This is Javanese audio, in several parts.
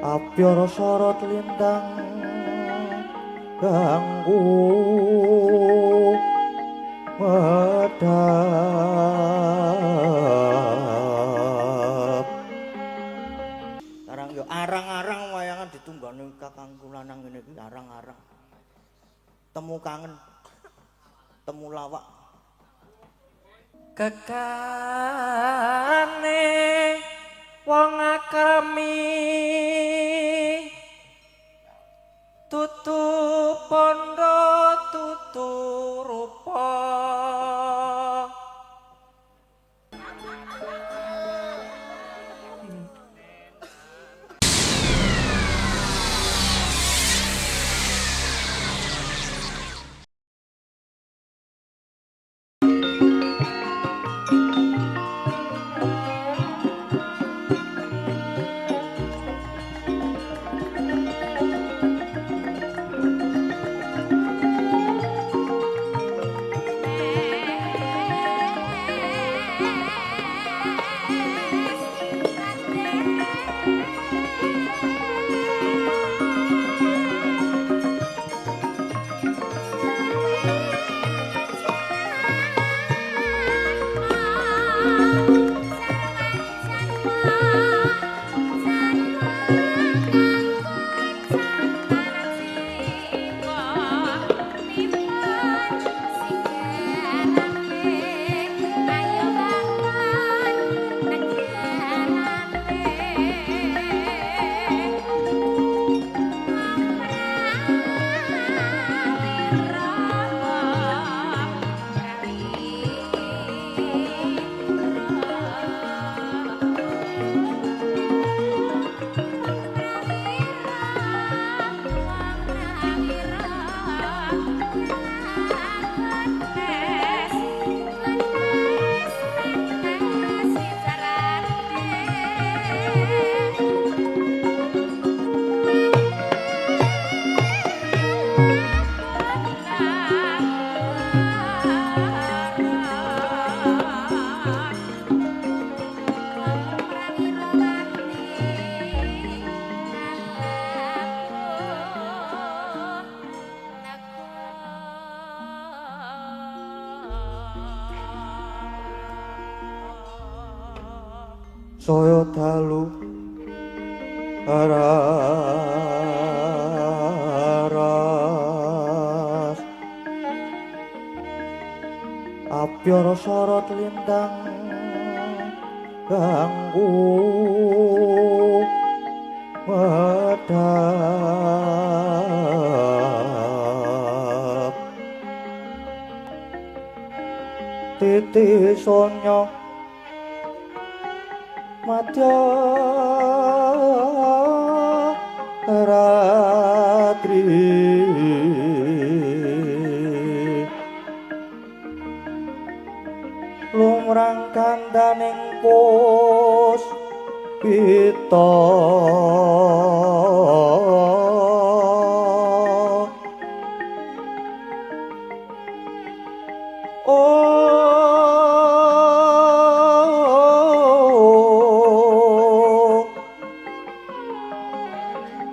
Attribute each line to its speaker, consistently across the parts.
Speaker 1: Apyara sorot lintang ganggu medhap. Arang yo arang-arang wayangan ditunggani kakangku lanang ngene iki arang-arang. Temu kangen. Temu lawak.
Speaker 2: Kekane wong akrami tutu pondo tutu rupa
Speaker 1: Saya dalu aras apyara sorot lintang ganggu medhap titi sonya madya ratri lumrang kandaning puspita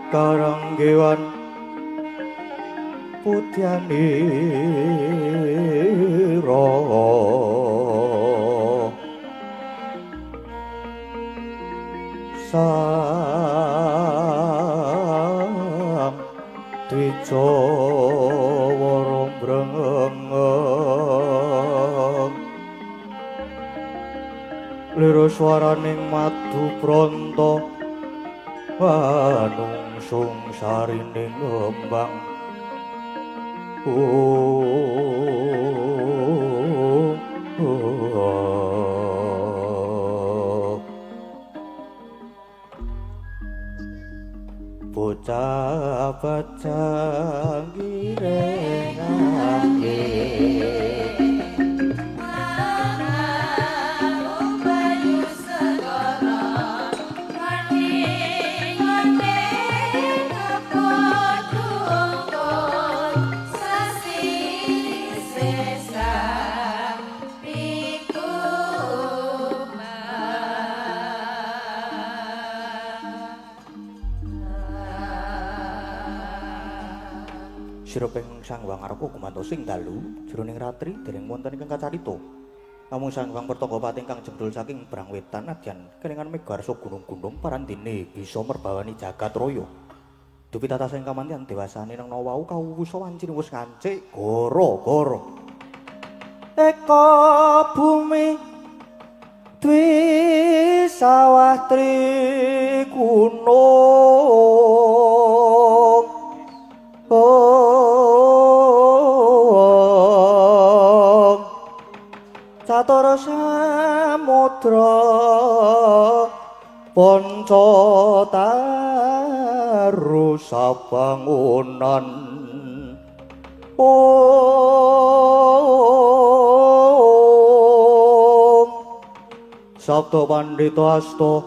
Speaker 1: karanggewan putyanira sang Trijawara brengeng lira swaraning madu pranta manungsung sarining ngembang bocah bajang girengake Siruping Sang Hyang Arga gumantos ing dalu jroning ratri dereng wonten ingkang kacarita. Namung Sang Hyang Pertangapati ingkang jembrul saking brang wetan nadyan kelingan megarsa gunung-gunung parandene bisa merbawani jagat raya. Dupi tata sing kamantian dewasane nang wau kawusa wancine wis ngancik gara-gara eka bumi dwi sawah tri gunung catur samudra Pancataru sabangunan Om Sabda Pandita Asta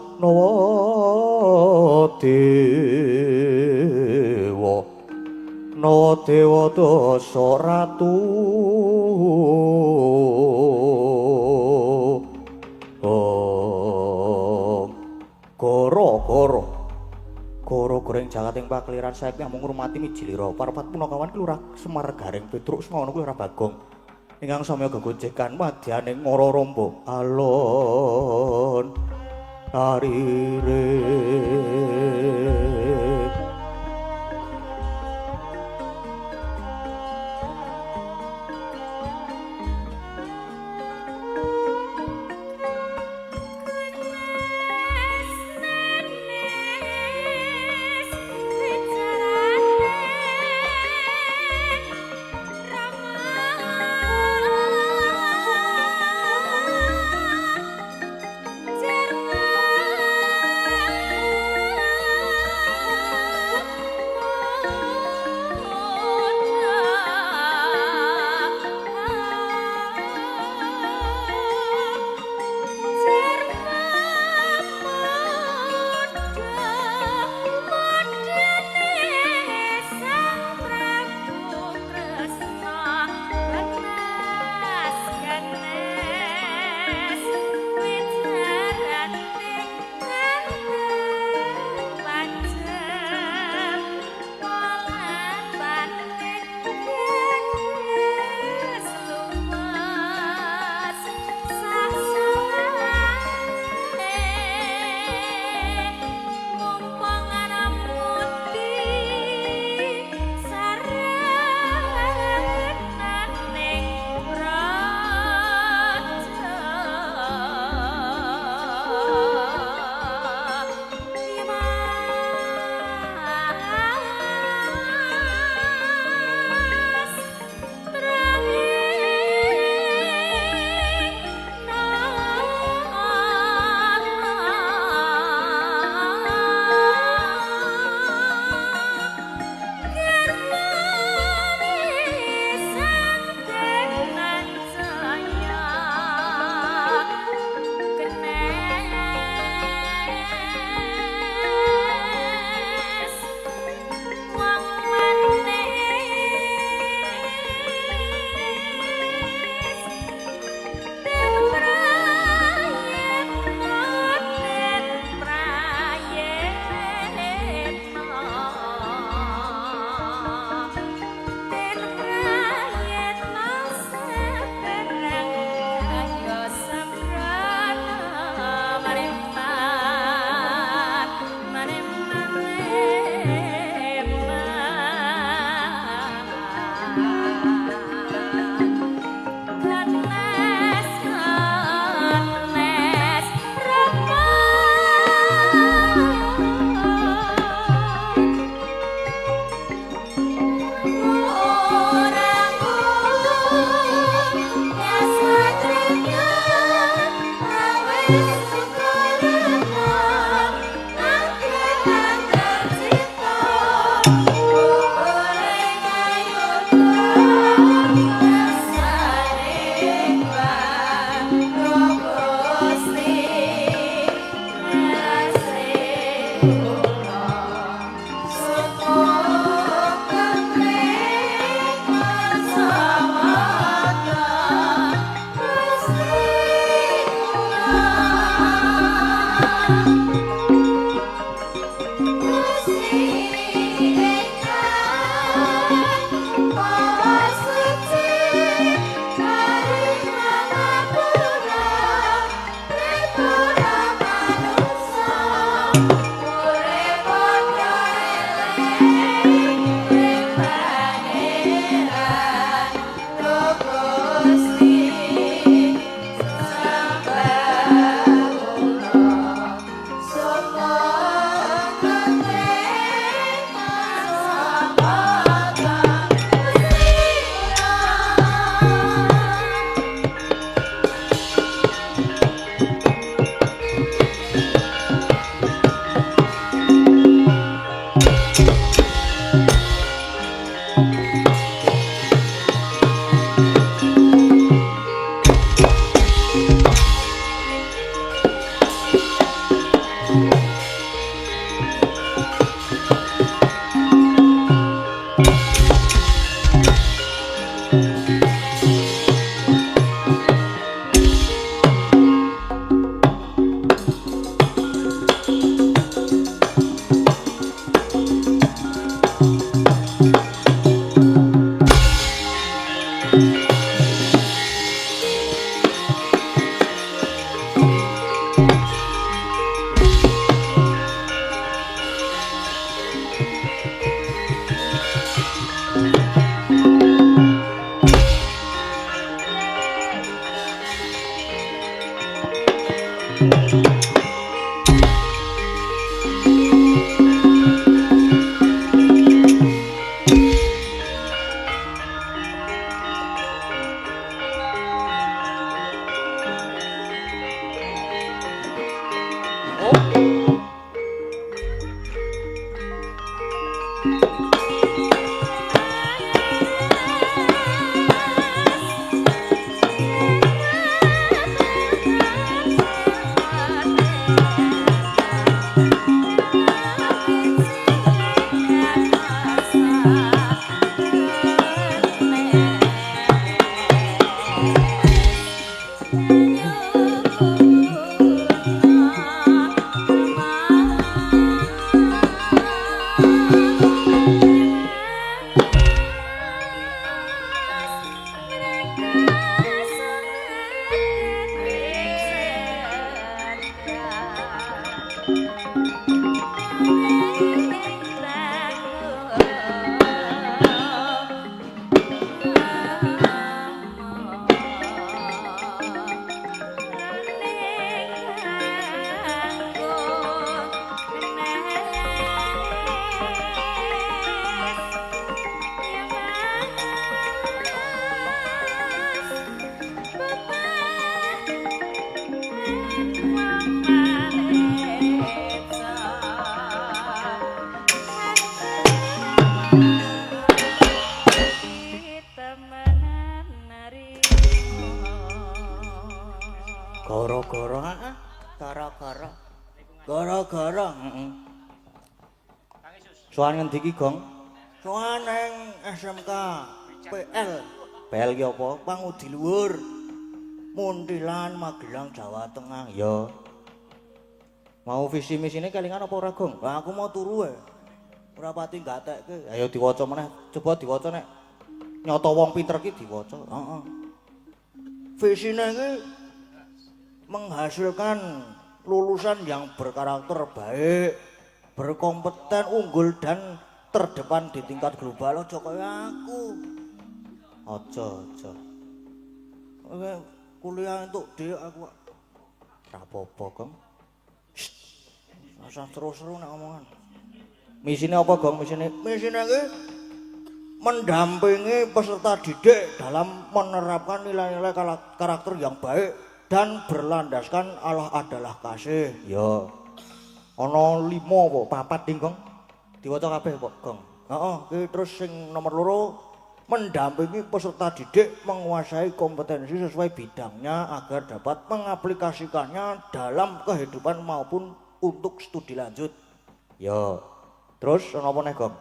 Speaker 1: Nawadewa Dasa Ratu Goro goreng jagating pakliran saiki amung ngurmati mijilira parapat punakawan kelurah Semar Garing Petruk semono kelurah Bagong ingkang samya gegojekan madyaning ngara romba alon arire Gara-gara gara-gara gara-gara sowan ngendi iki, Gong?
Speaker 3: Soan ning SMK PL
Speaker 1: PL ki apa?
Speaker 3: Pangudi Luhur Muntilan Magelang Jawa Tengah.
Speaker 1: Ya. Mau visi misine kelingan apa ora, Gong?
Speaker 3: Lah aku mau turu wae. Ora pati gatekke.
Speaker 1: Ayo diwaca meneh. Coba diwaca nek nyata wong pinter ki diwaca.
Speaker 3: Heeh. Visine iki menghasilkan lulusan yang berkarakter baik, berkompeten, unggul dan terdepan di tingkat global. Aja kaya aku.
Speaker 1: Aja.
Speaker 3: Oke, kuliah entuk dhek aku.
Speaker 1: Ora apa-apa, Gong.
Speaker 3: Rasa seru-seru nek omongan.
Speaker 1: Misine apa, Gong? Misine
Speaker 3: Misine iki mendampingi peserta didik dalam menerapkan nilai-nilai karakter yang baik dan berlandaskan Allah adalah kasih.
Speaker 1: ya ana 5 apa 4 ding, Gong? Diwaca kabeh kok, Gong.
Speaker 3: Heeh, iki terus sing nomor 2 mendampingi peserta didik menguasai kompetensi sesuai bidangnya agar dapat mengaplikasikannya dalam kehidupan maupun untuk studi lanjut.
Speaker 1: Ya. Terus ana apa neh, Gong?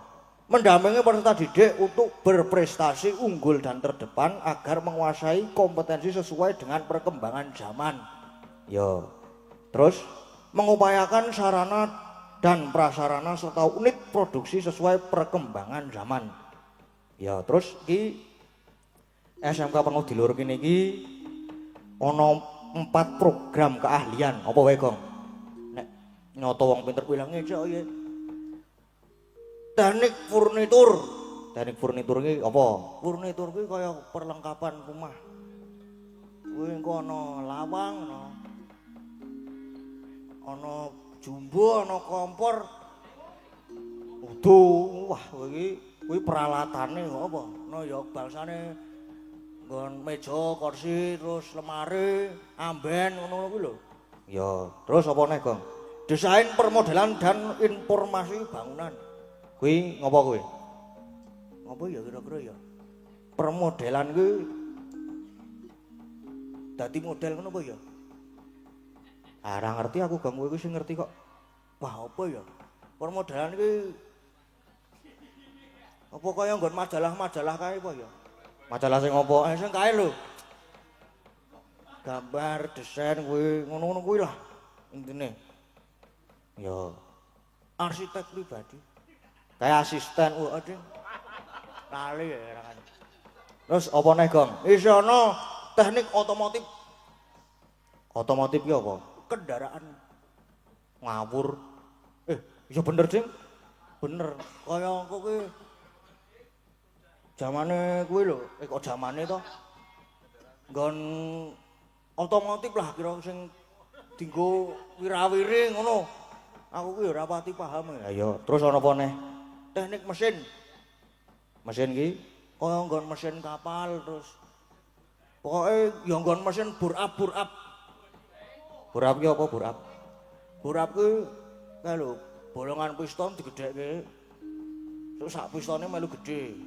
Speaker 3: Mendampingi peserta didik untuk berprestasi unggul dan terdepan agar menguasai kompetensi sesuai dengan perkembangan zaman.
Speaker 1: Ya. Terus
Speaker 3: Mengupayakan sarana dan prasarana serta unit produksi sesuai perkembangan zaman.
Speaker 1: ya terus iki SMK Pangudi Luhur kene iki ana 4 program keahlian. Apa wae, Gong? Nek nyoto wong pinter kuwi
Speaker 3: Bilangnya cok ya. Teknik furnitur.
Speaker 1: teknik furnitur iki apa?
Speaker 3: Furnitur kuwi kaya perlengkapan rumah. Kuwi engko ana lawang, ana jumbo, ana kompor. Wah, kuwi peralatane apa? Ana ya bangsane nggon meja, kursi, terus lemari, amben ngono kuwi lho.
Speaker 1: Ya, terus apa neh, Gong?
Speaker 3: Desain permodelan dan informasi bangunan.
Speaker 1: Kuwi ngopo kuwi?
Speaker 3: Apa ya kira-kira ya? Permodelan kuwi dadi model ngono apa ya?
Speaker 1: Ora ngerti aku, Gong. Kowe sing ngerti kok.
Speaker 3: Wah, apa ya? Permodelan iki apa kaya nggon majalah-majalah kae apa ya?
Speaker 1: Majalah sing ngopo?
Speaker 3: Sing kae lho. Gambar, desain kuwi, ngono-ngono kuwi lah intine.
Speaker 1: Ya,
Speaker 3: Arsitek pribadi.
Speaker 1: kayak asisten.
Speaker 3: Aduh. Lali ya kan.
Speaker 1: Terus apa neh, Gong?
Speaker 3: Isi ana teknik otomotif
Speaker 1: Otomotif ki apa?
Speaker 3: kendaraan.
Speaker 1: Ngawur. Ya bener, Ding.
Speaker 3: Bener, kaya engko kuwi zamane kuwi lho, kok zamane to? Nggon otomotif lah kira sing dienggo wirawiri ngono. Aku kuwi ora pati paham ya.
Speaker 1: Ya, terus ana apa neh?
Speaker 3: Teknik mesin,
Speaker 1: Mesin ki
Speaker 3: kaya nggon mesin kapal terus pokoke ya nggon mesin burap.
Speaker 1: burap ki apa burap?
Speaker 3: Burap kuwi kae lho, bolongan piston digedhekke Terus sak pistone melu gedhe.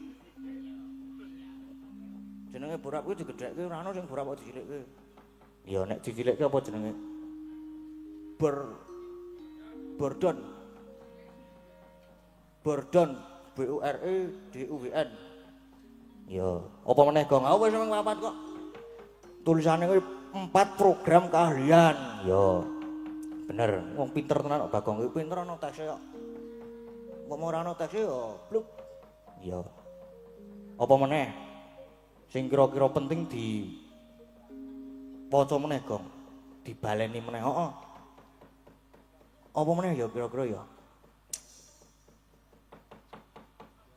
Speaker 3: Jenenge borap kuwi digedhekke ora ana sing borap kok dicilikke.
Speaker 1: Ya nek dicilikke apa jenenge?
Speaker 3: Bordon. Bordon B U R E D U W N.
Speaker 1: Ya, apa meneh Gong?
Speaker 3: Aku wis mung papat kok. Tulisane kuwi 4 program keahlian.
Speaker 1: Ya. Bener, wong pinter tenan kok Bagong
Speaker 3: Kuwi pinter ana tekse kok. Apa ora ana tekse ya bluk.
Speaker 1: Ya. Apa meneh? Sing kira-kira penting di waca meneh, Gong. Dibaleni meneh, heeh.
Speaker 3: Apa meneh ya kira-kira ya?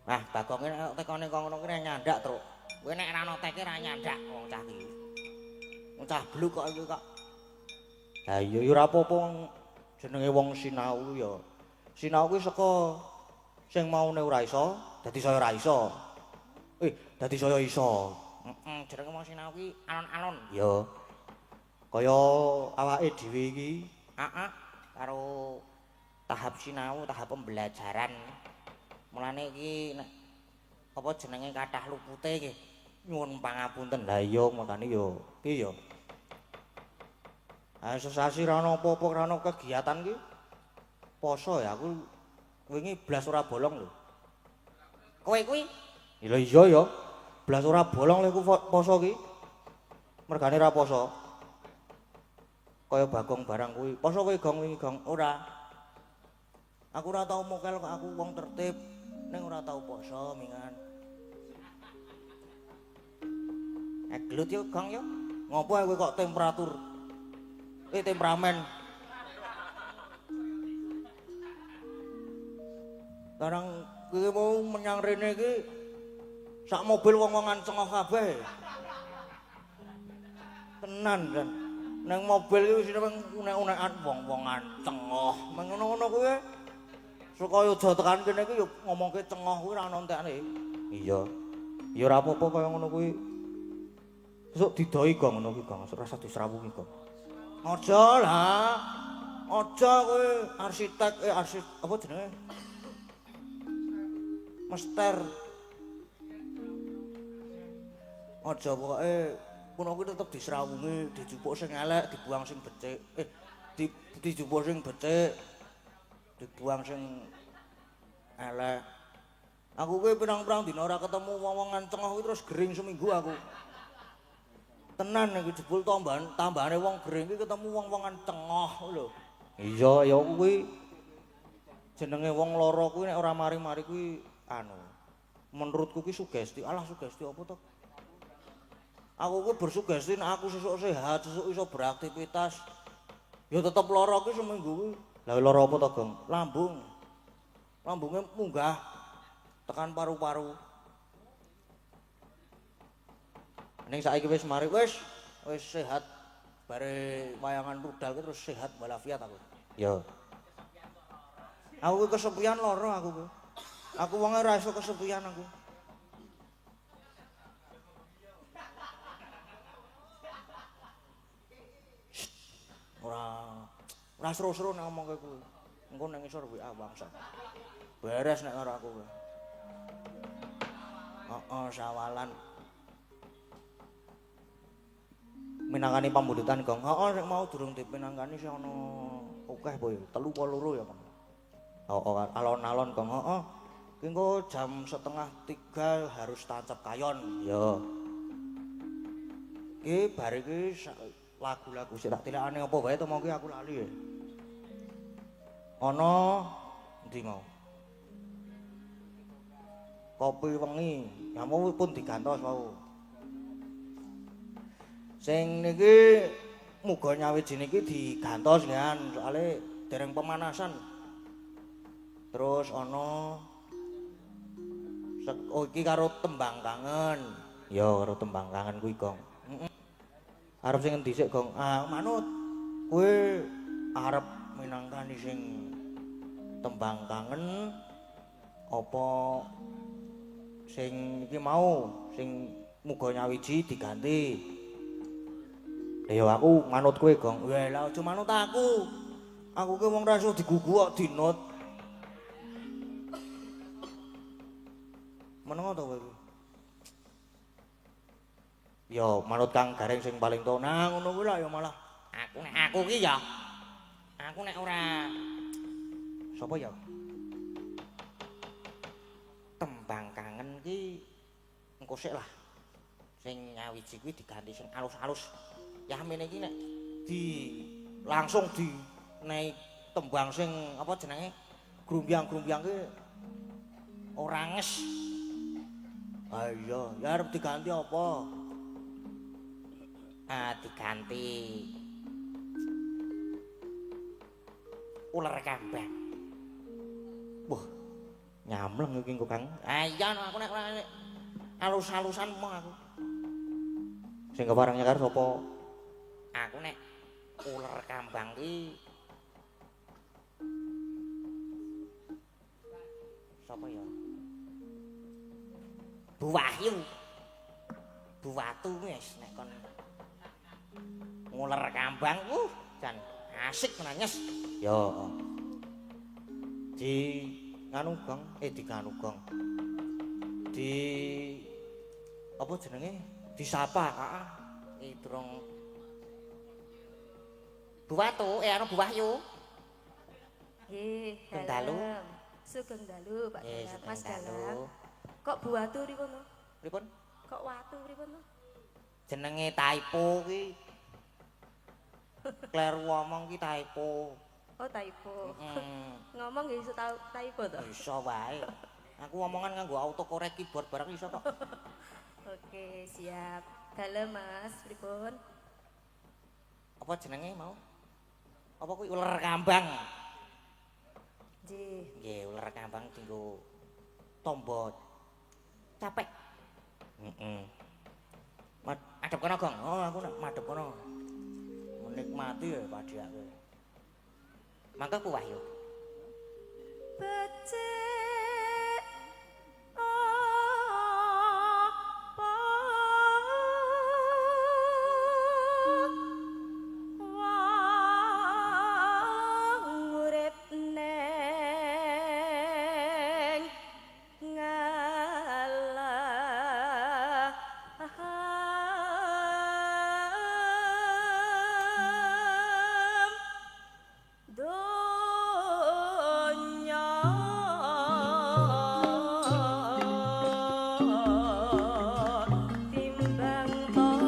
Speaker 2: Nah, Bagong iki nek tekone kok ngono kuwi nyandak, Truk. Kowe nek ora ono teke ra nyandak wong cah iki.
Speaker 3: Wong cah bluk kok iki kok.
Speaker 1: Lah iya ya ora apa-apa wong jenenge wong sinau ya. Sinau kuwi saka sing maune ora iso, dadi saya ora iso. Dadi saya iso.
Speaker 2: Jenenge wong sinau kuwi alon-alon.
Speaker 1: Ya. Kaya awake dhewe iki,
Speaker 2: Heeh, karo tahap sinau, tahap pembelajaran. Mulane iki nek apa jenenge kathah lupute iki. Nyuwun pangapunten.
Speaker 1: lah iya makane ya piye ya. Ah sesasi ra ono apa-apa ra ono kegiatan ki. Poso ya aku wingi blas ora bolong lho.
Speaker 2: Kowe kuwi
Speaker 1: Ya iya ya. Blas ora bolong lho aku poso ki. Mergane ra poso. Kaya Bagong barang kuwi. Poso kowe Gong wingi Gong?
Speaker 3: Ora. Aku ora tau mokel kok aku wong tertib. Ning ora tau poso mingan.
Speaker 2: gelut yo Gong yo.
Speaker 3: Ngopo kowe kok temperatur? Temperamen. Barang kowe mau menyang rene iki sak mobil wong-wongan cengok kabeh. Tenan kan. Nang mobil iki wis unek-unekan wong-wongan cengok. Mengono-ngono kuwi supaya aja tekan kene iki yo ngomongke cengok kuwi ora ono entekane.
Speaker 1: Iya. Ya ora apa-apa kaya ngono kuwi. Besok didoi Gong ngono kuwi Gong, rasa disrawungi Gong.
Speaker 3: Aja lah. Aja kowe arsitek apa jenenge? Mester. Aja pokoke kono kuwi tetep disrawungi, dijupuk sing elek, dibuang sing becik. Dijupuk sing becik, dibuang sing elek. Aku kuwi pirang-pirang dina ora ketemu wong-wongan cengok kuwi terus gering seminggu aku. Tenan iki jebul tambahane wong gering iki ketemu wong-wongan cengok lho.
Speaker 1: Iya, ya kuwi jenenge wong lara kuwi nek ora mari-mari kuwi anu. Menurutku kuwi sugesti. Alah sugesti apa to? Aku kuwi bersugesti nek aku sesuk sehat, sesuk iso beraktivitas. Ya tetep lara kuwi seminggu kuwi. Lah lara apa to, Gong?
Speaker 3: Lambung. Lambunge munggah tekan paru-paru.
Speaker 1: Ning saiki wis mari
Speaker 3: Wis sehat. Bare wayangan rudal ki terus sehat walafiat aku.
Speaker 1: Ya.
Speaker 3: Aku kuwi kesepian lara aku kuwi. Aku wonge ora iso kesepian aku. Ora seru-seru nek ngomongke kuwi. Engko nang isor WA bangsa. Beres nek karo aku kuwi. Sawalan.
Speaker 1: Minangkani pambudutan Gong.
Speaker 3: Sing mau durung dipinangkani sing ana akeh apa ya? 3 apa 2 ya, Bang.
Speaker 1: Alon-alon Gong.
Speaker 3: Ki engko jam 2:30 harus tancap kayon.
Speaker 1: Ya.
Speaker 3: Ki bar iki lagu-lagu sing tak tilakane apa wae to mau ki aku lali. Ana endi mau? Kopi wengi, kamu pun digantos wau. Sing niki muga nyawiji niki digantos kan, soalé dereng pemanasan. Terus ana iki karo tembang kangen.
Speaker 1: Ya karo tembang kangen kuwi Gong. Arep sing endi sik Gong?
Speaker 3: Manut kowe arep minangkani sing tembang kangen apa sing iki mau sing muga nyawiji diganti.
Speaker 1: Ya aku manut kowe Gong.
Speaker 3: Wah, lah aja manut aku. Aku ki wong ra iso digugu kok dinut. Menengo to kowe iki?
Speaker 1: Ya manut Kang Gareng sing paling tuwa.
Speaker 3: Nah, ngono kuwi lah ya malah.
Speaker 2: Aku ki ya. Aku nek ora
Speaker 3: Sapa ya?
Speaker 2: tembang kangen ki engko sik lah. Sing nyawiji kuwi diganti sing alus-alus. Ya mene iki nek
Speaker 3: Langsung di naik tembang sing apa jenenge? Grumbyang-grumbyang ki
Speaker 2: ora nges.
Speaker 3: ah iya, ya arep diganti apa?
Speaker 2: Diganti ular kambang.
Speaker 1: Wah, nyamleng iki engko Kang.
Speaker 2: Iya aku nek alus-alusan mong aku.
Speaker 1: Sing kepareng nyekar sapa?
Speaker 2: Aku nek ular kambang ki sapa ya? Bu Wahyu. Bu Watu wis nek kon nguler kambang jan asik nanyes.
Speaker 1: Ya.
Speaker 3: Di nganu Gong, di nganu Gong. Di apa jenenge? Disapa, heeh.
Speaker 2: Iki durung Bu Watu anu Bu Wahyu.
Speaker 4: Nggih,
Speaker 2: Sugeng dalu.
Speaker 4: dalem. Sugeng dalu, Pak Dalang, Mas
Speaker 2: sugeng dalu.
Speaker 4: Dalang. Kok Bu Watu rikono?
Speaker 2: Pripun?
Speaker 4: Kok Watu rikono?
Speaker 2: Jenenge typo ki. Kleru ngomong ki typo.
Speaker 4: Oh, typo.
Speaker 2: Heeh.
Speaker 4: Ngomong nggih iso typo to?
Speaker 2: Iso wae. Aku omongan nganggo autocorrect keyboard bareng iso kok.
Speaker 4: Oke, siap. Dalem, Mas, pripun?
Speaker 2: Apa jenenge mau? Apa kuwi ular kambang?
Speaker 4: Nggih.
Speaker 2: Nggih, ular kambang dienggo tombo capek.
Speaker 1: Heeh.
Speaker 2: Adep kono, Gong.
Speaker 3: Oh, aku nak madhep kono. Menikmati ya padhiake.
Speaker 2: Mangga ku Wahyu.
Speaker 4: Becik apa wong urip neng ngalah donya timbang tata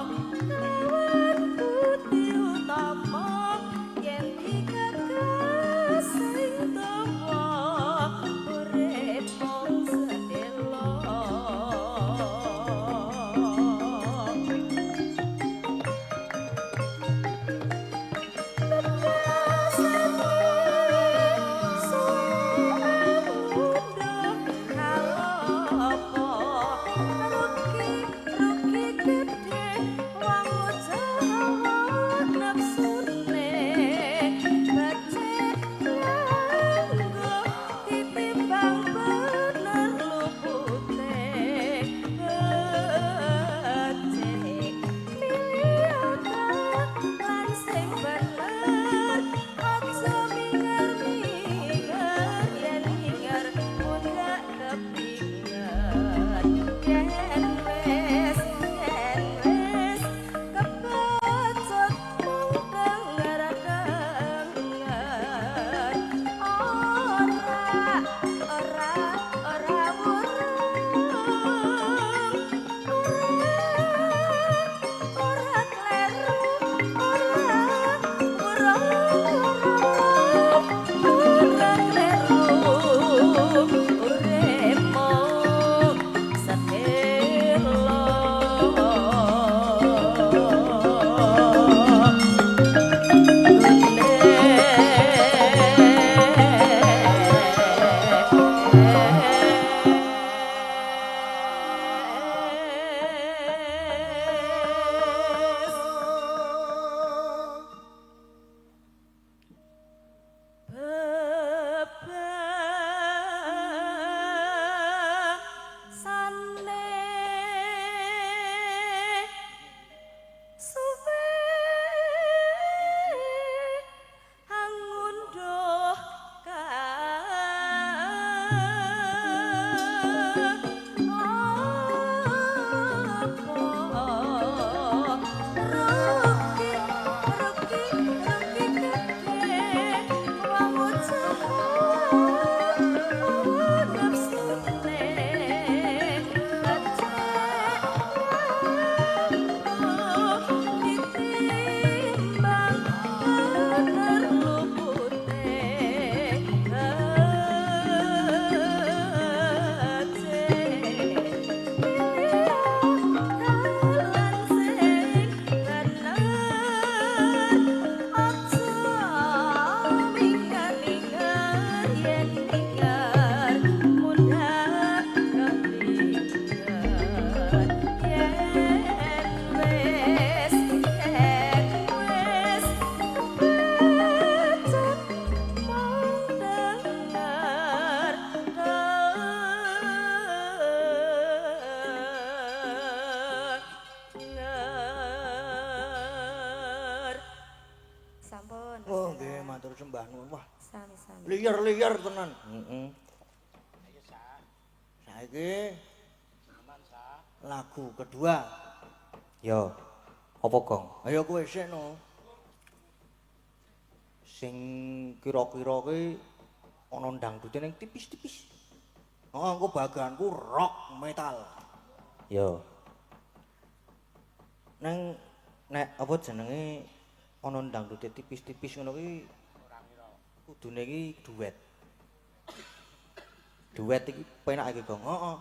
Speaker 4: lawan putih utama yen dikakas sing tawa urip mung sedelo. Lan sing bener aja minger-minger yen minger pun gak kepingan yen wis kepecut mung denger-denger ora ora kleru ora kleru urip mung sedelo. Suwe angunduh
Speaker 3: liar-liar tenan.
Speaker 1: Heeh.
Speaker 3: Saiki lagu kedua.
Speaker 1: Ya. Apa, Gong?
Speaker 3: Ayo kowe sik no.
Speaker 1: Sing kira-kira ki ana dangdute ning tipis-tipis.
Speaker 3: Oh, engko baganku rock metal.
Speaker 1: Ya. Nek apa jenenge ana dangdute tipis-tipis ngono ki kudune iki duet. Duet iki penak iki, Gong.
Speaker 3: Heeh.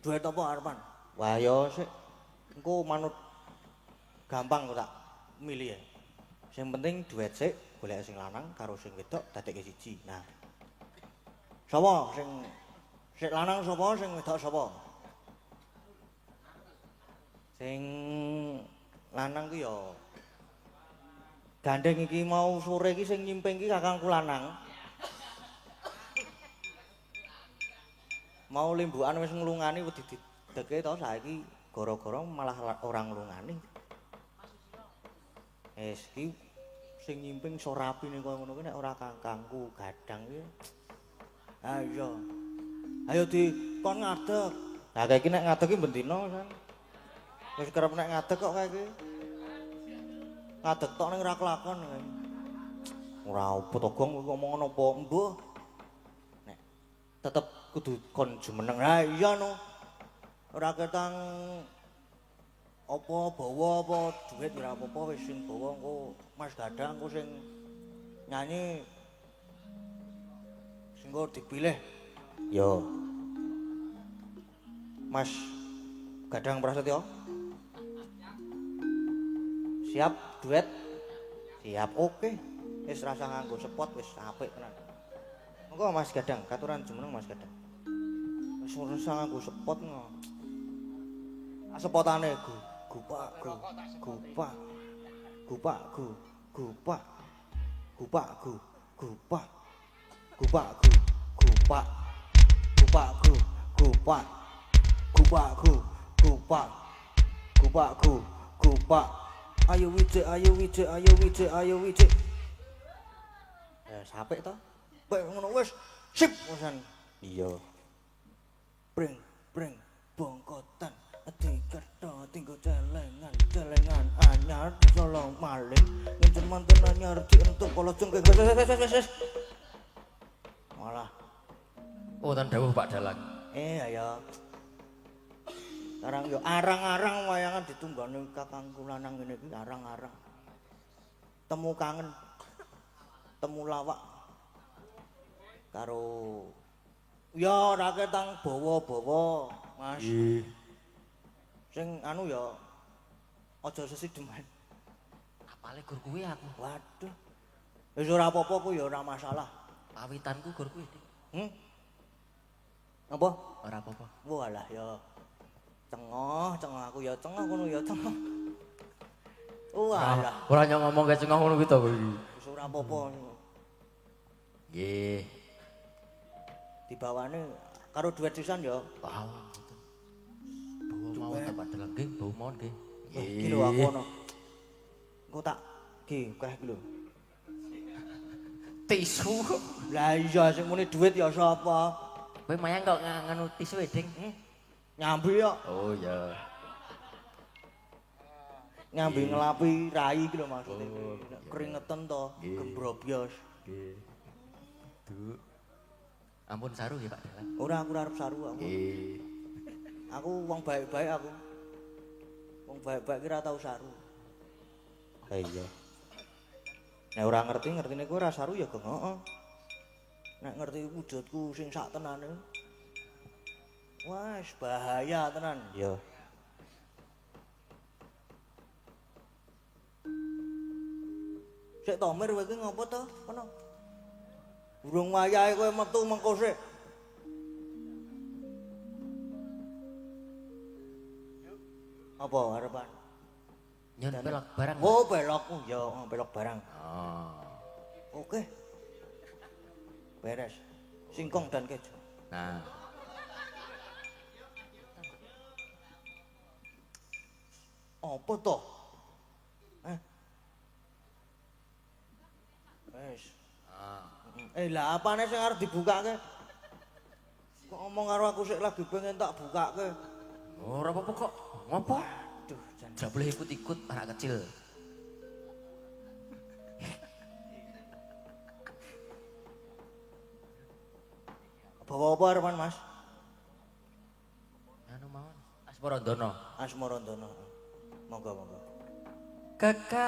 Speaker 3: Duet apa arepan?
Speaker 1: Wah ya sik engko manut gampang kok tak milih ya. Sing penting duet sik golek sing lanang karo sing wedok dadekke siji. Nah,
Speaker 3: Sapa sing lanang sapa sing wedok sapa?
Speaker 1: sing lanang ku ya gandeng iki mau sore iki sing nyimping iki kakangku lanang. Mau limbukan wis nglungani wedi dideke to saiki gara-gara malah ora nglungani. Iki sing nyimping so rapine koyo ngono kuwi nek ora kakangku gadang iki.
Speaker 3: Ha iya. Ayo kon ngadeg.
Speaker 1: Lah kayak iki nek ngadeg iki bendina san. Wis kerep nek ngadeg kok kayak iki. Ngadeg tok ning ora kelakon. Ora opo to Gong kowe ngomong ngono apa?
Speaker 3: Mbuh.
Speaker 1: Nek tetep kudu kon jumeneng.
Speaker 3: Ha iya no. Ora ketang apa bawa apa duit ora apa-apa wis sing bawa engko Mas Gadang engko sing nyanyi sing engko dipilih.
Speaker 1: Yo. Mas Gadang Prasetyo. Siap duet? Siap, oke. Wis rasa nganggo spot wis apik tenan. Monggo Mas Gadang, katuran jumeneng Mas Gadang. Wis rasa nganggo spot ngono. Sepotane gupak gupak gupak gupak gupak gupak gupak gupak gupak gupak gupak gupak gupak gupak ayo wijik ayo wijik ayo wijik ayo wijik. Sapik to?
Speaker 3: Baik ngono wis sip wisan.
Speaker 1: Iya.
Speaker 3: Breng breng bongkotan diketho tinggo celengan anyar solo maling ngencen manten anyar dientuk kala jengke wis malah
Speaker 5: Wonten dawuh Pak Dalang.
Speaker 3: ayo sekarang yo arang-arang wayangan ditunggoni kakangku lanang ngene iki arang-arang temu kangen temu lawak karo ya ora ketang bawa-bawa Mas. Sing anu ya aja sesideman.
Speaker 5: Apale gur kuwi aku.
Speaker 3: Waduh. Wis ora apa-apa ku ya ora masalah.
Speaker 5: Pawitanku gur kuwi.
Speaker 3: Apa?
Speaker 5: Ora apa-apa.
Speaker 3: Walah ya. Cengah aku ya cengah kono ya cengah. Walah.
Speaker 5: Ora nyong ngomong ke cengah ngono kuwi to kuwi.
Speaker 3: Wis ora apa-apa.
Speaker 5: Nggih.
Speaker 3: Dibawane karo duet sisan ya.
Speaker 5: Wow. Bau mau Pak Dalang nggih, bau mawon nggih.
Speaker 3: Iki lho aku ono. Engko tak ki keh iki lho.
Speaker 5: Tisu.
Speaker 3: Lah iya sing muni duit ya sapa?
Speaker 5: Kowe mayang kok nganu tisu e, Ding.
Speaker 3: Nyambi ya.
Speaker 5: Oh iya.
Speaker 3: Nyambi ngelapi rai iki lho maksudnya. Keringetan to, gembrobyos.
Speaker 5: Nggih. Duh. Ampun saru ya Pak Dalang.
Speaker 3: Ora aku arep saru aku.
Speaker 5: Nggih.
Speaker 3: Aku wong baik-baik aku. Wong baik-baik ki ora tau saru.
Speaker 1: Ha iya. Nek ora ngertine kowe ora saru ya Gong. Heeh.
Speaker 3: Nek ngerti wujudku sing sak tenane. Wah, bahaya tenan.
Speaker 1: Iya.
Speaker 3: Sik Tomir kowe iki ngopo to? Kono. Burung wayahe kowe metu mengko sik. Apa harapan?
Speaker 5: Nyon pelok barang.
Speaker 3: Oh, belok. Ya, belok barang.
Speaker 5: Oh.
Speaker 3: Oke. Beres. Singkong dan keju.
Speaker 5: Nah.
Speaker 3: Apa to? Wes. Lah apane sing arep dibukake? Kok ngomong karo aku sik lagi pengen tak bukake.
Speaker 5: Ora apa-apa kok. Ngopo?
Speaker 3: Aduh, jan.
Speaker 5: Gak boleh ikut-ikut anak kecil.
Speaker 3: Bawa apa arepan, Mas?
Speaker 5: Anu mawon. Asmarandono.
Speaker 3: Asmarandono. Monggo, monggo.
Speaker 6: Kekarane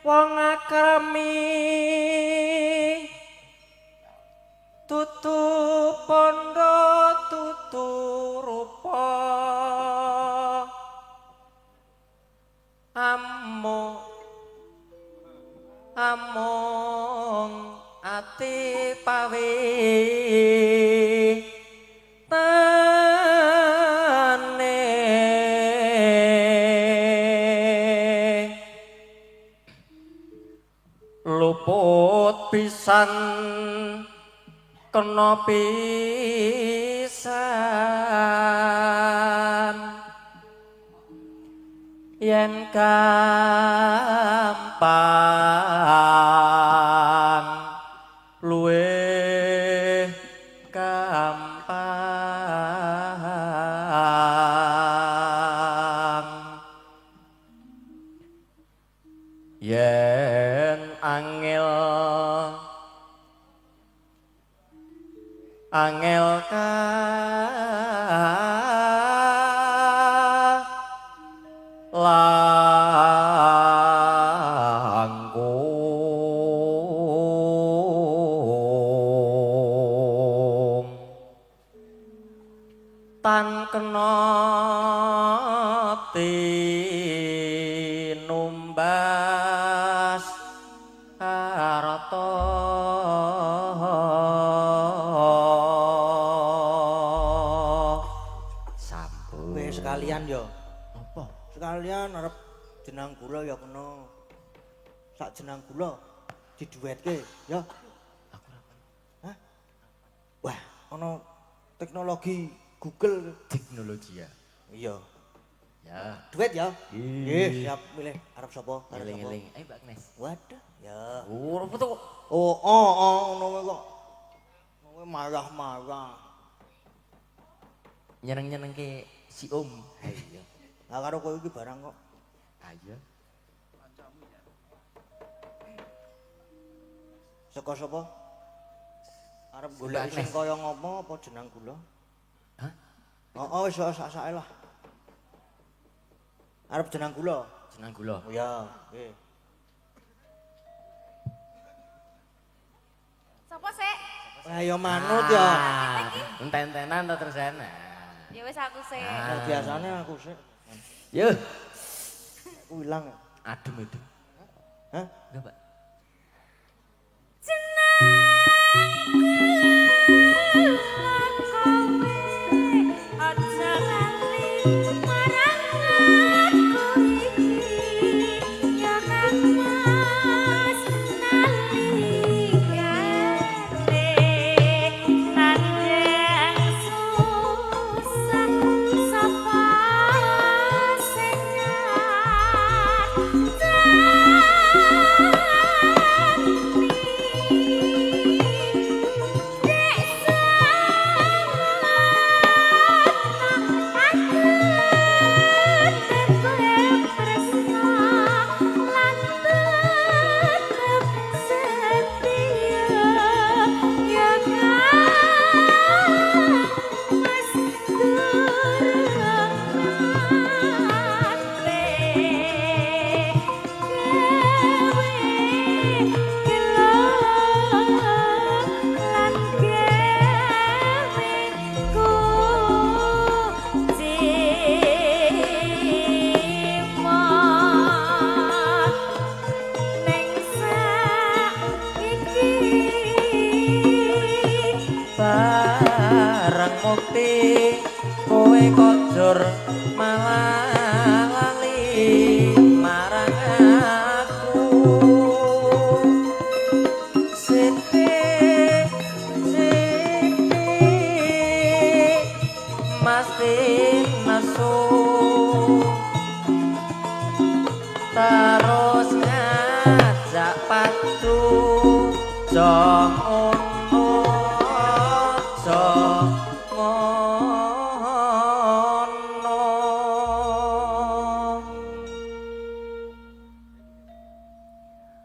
Speaker 6: wong akrami tutu pondo tutu rupa among ati pawe luput pisan kena pisan yen gampang luwih gampang yen angel langkung tan kena tinumbas harta
Speaker 5: Sampun.
Speaker 3: Wis sekalian yo.
Speaker 5: Apa?
Speaker 3: Sekalian arep jenang gula ya kena. Sak jenang gula diduetke ya.
Speaker 5: Aku ora paham.
Speaker 3: Hah? Wah, ana teknologi Google.
Speaker 5: Teknologi ya.
Speaker 3: Iya.
Speaker 5: Ya.
Speaker 3: Duet ya? Nggih, siap milih arep sapa? Arep sapa?
Speaker 5: Eling-eling. Ayo Mbak Agnes.
Speaker 3: Waduh, ya.
Speaker 5: Ora apa to?
Speaker 3: Ngono wae kok. Ngono wae marah-marah.
Speaker 5: Nyeneng-nyenengke si Om. Iya.
Speaker 3: Lah karo kowe iki barang kok.
Speaker 5: Ayo.
Speaker 3: Saka sapa? Arep
Speaker 5: Mbak
Speaker 3: golek sing
Speaker 5: Agnes.
Speaker 3: kaya ngopo apa jenang gula?
Speaker 5: Hah?
Speaker 3: Heeh, wis sak-sake lah. Arep jenang gula.
Speaker 5: Jenang gula.
Speaker 3: Oh ya, nggih.
Speaker 4: Sopo sik?
Speaker 3: Ayo manut ya.
Speaker 5: Enten-entenan to terus ana.
Speaker 4: Ya wis aku sik.
Speaker 3: Nah, biasane aku sih.
Speaker 5: Yo,
Speaker 3: Aku ilang.
Speaker 5: adem itu.
Speaker 3: Hah?
Speaker 5: Enggak, Pak. Barang mukti kowe kok jur malah lali marang aku Siti mesti nesu terus ngajak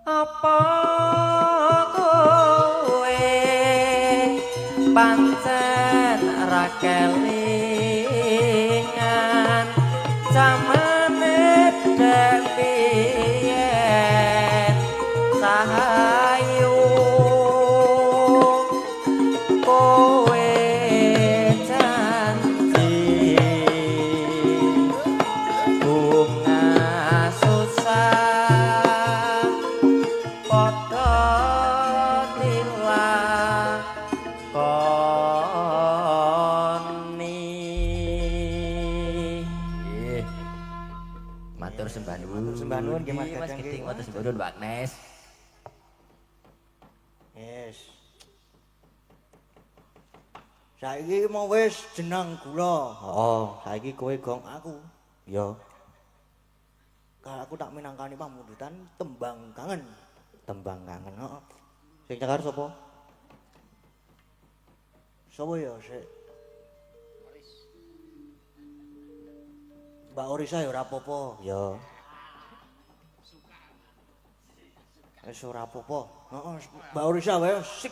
Speaker 6: Apa kowe pancen ra kelingan zamane dhewean sahayu kowe janji bunga susah padha dilakoni.
Speaker 5: Nggih. Matur sembah nuwun.
Speaker 3: Sembah nuwun nggih Mas
Speaker 5: Nggih, Mas
Speaker 3: Gadang,
Speaker 5: Geding,
Speaker 3: nggih.
Speaker 5: matur sembah nuwun Pak Agnes.
Speaker 3: Yes. Saiki mau wis jenang gula.
Speaker 1: Oh, saiki kowe gong
Speaker 3: Aku,
Speaker 1: ya
Speaker 3: kalau aku tak minangkani pamundutan tembang kangen.
Speaker 1: tembang kangen.
Speaker 3: Heeh.
Speaker 1: Sing cekar sapa?
Speaker 3: Sapa ya sik? Mbak Orisa ya ora apa-apa.
Speaker 1: Ya,
Speaker 3: Wis ora apa-apa. Heeh, Mbak Orisa wae sik.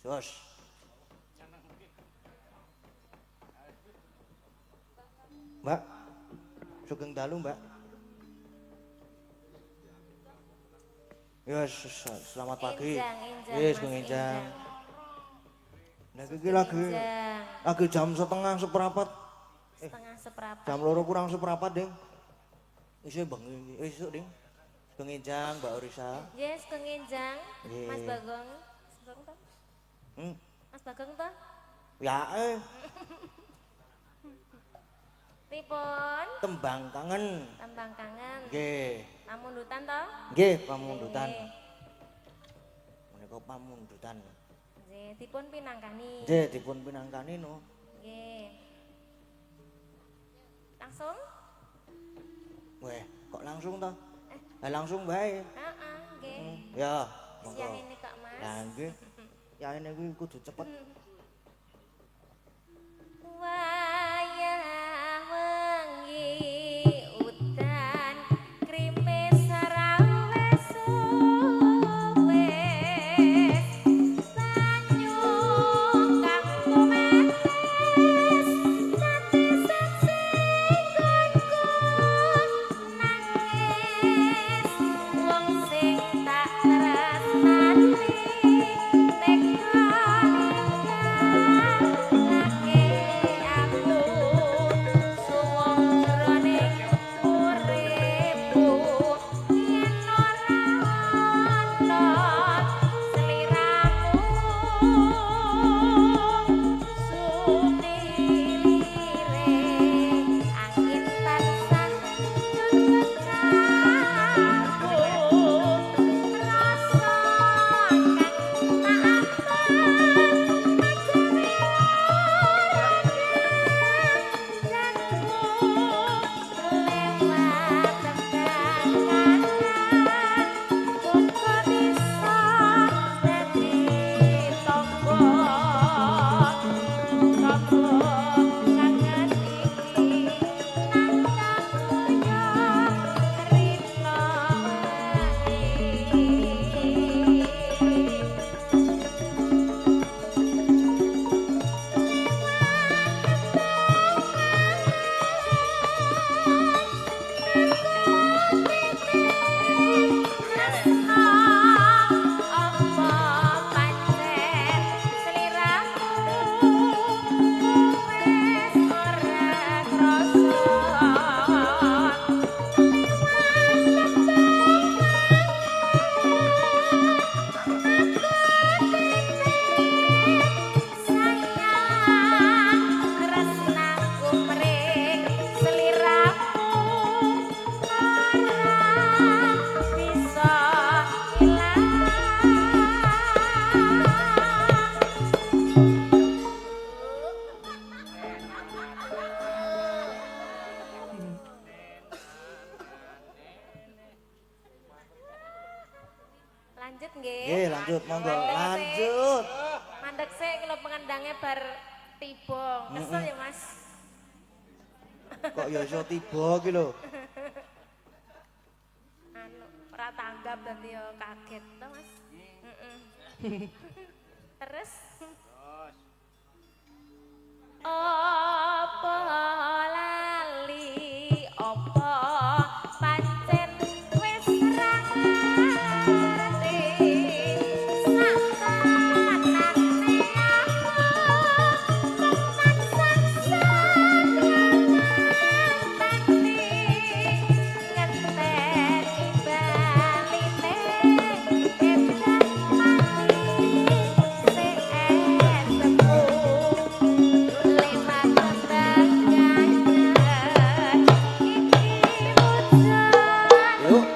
Speaker 3: Jos. Mbak, sugeng dalu, Mbak. Ya, selamat pagi.
Speaker 4: Enjang,
Speaker 3: Yes,
Speaker 4: Mas,
Speaker 3: Bung Enjang.
Speaker 4: enjang.
Speaker 3: Nah, iki lagi
Speaker 4: Enjang.
Speaker 3: jam setengah seperempat.
Speaker 4: Setengah seperempat.
Speaker 3: Jam 2 kurang seperempat, Ding. Isih bengi, esuk, Ding. Bung Enjang, Mbak Orisa.
Speaker 4: Yes, kengenjang.
Speaker 3: Nggih.
Speaker 4: Mas Bagong. Mas Bagong toh?
Speaker 3: Hmm.
Speaker 4: Mas Bagong toh?
Speaker 3: Ya,
Speaker 4: Pripun?
Speaker 3: tembang kangen.
Speaker 4: Tembang kangen.
Speaker 3: Nggih.
Speaker 4: Pamundutan toh?
Speaker 3: Nggih, pamundutan.
Speaker 4: Nggih.
Speaker 3: Menika pamundutan.
Speaker 4: Nggih, dipun pinangkani.
Speaker 3: Nggih, dipun pinangkani no.
Speaker 4: Nggih. Langsung?
Speaker 3: Weh, kok langsung toh? Langsung bae.
Speaker 4: Heeh, nggih.
Speaker 3: Ya,
Speaker 4: Siang
Speaker 3: monggo.
Speaker 4: ini kok, Mas.
Speaker 3: Lah nggih. Ya ini kuwi kudu cepet.
Speaker 4: Wayah wengi udan krimis rawe suwe banyu kang kumanes dadi saksi nggonku nangis wong sing tak tresnani teka lake nggih.
Speaker 3: Nggih, lanjut monggo.
Speaker 4: Mandek sik.
Speaker 3: Lanjut.
Speaker 4: Mandek sik kalau pengendangnya bar tiba. Kesel ya, Mas.
Speaker 3: Kok ya iso tiba ki lho.
Speaker 4: Anu, ora tanggap dadi yo kaget to, Mas. Heeh. Terus apa lali apa pancen wis ra ngerti sakanane aku tenan saksan ngenteni baline edan mati sesepuh
Speaker 3: Yuk.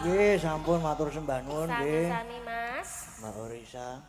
Speaker 3: Nggih, sampun matur sembah nuwun nggih.
Speaker 4: Sami-sami, Mas.
Speaker 3: Mbak Orisa.